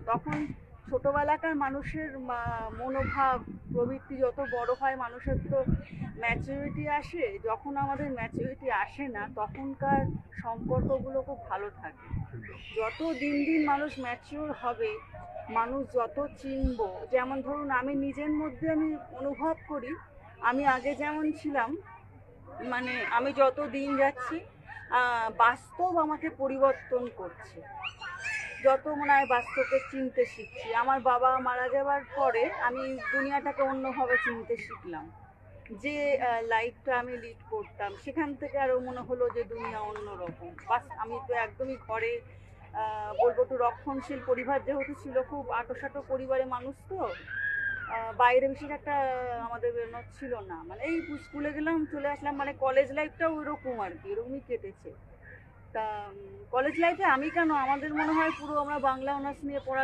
তখন ছোটোবেলাকার মানুষের মনোভাব প্রবৃত্তি যত বড় হয়, মানুষের তো ম্যাচুরিটি আসে। যখন আমাদের ম্যাচুরিটি আসে না, তখনকার সম্পর্কগুলো খুব ভালো থাকে। যত দিন দিন মানুষ ম্যাচিওর হবে, মানুষ যত চিনব, যেমন ধরুন আমি নিজের মধ্যে আমি অনুভব করি, আমি আগে যেমন ছিলাম, মানে আমি যত দিন যাচ্ছি বাস্তব আমাকে পরিবর্তন করছে। যত মনে হয় বাস্তবকে চিনতে শিখছি। আমার বাবা মারা যাওয়ার পরে আমি দুনিয়াটাকে অন্যভাবে চিনতে শিখলাম। যে লাইফটা আমি লিড করতাম, সেখান থেকে আরও মনে হলো যে দুনিয়া অন্যরকম। বাস আমি তো একদমই ঘরে বলবো তো রক্ষণশীল পরিবার যেহেতু ছিল, খুব আঁটোসাঁটো পরিবারে মানুষ তো, বাইরে বেশি একটা আমাদের বেরোনো ছিল না। মানে এই স্কুলে গেলাম চলে আসলাম, মানে কলেজ লাইফটাও ওইরকম আর কি, এরকমই কেটেছে। তা কলেজ লাইফে আমি কেন, আমাদের মনে হয় পুরো আমরা বাংলা অনার্স নিয়ে পড়া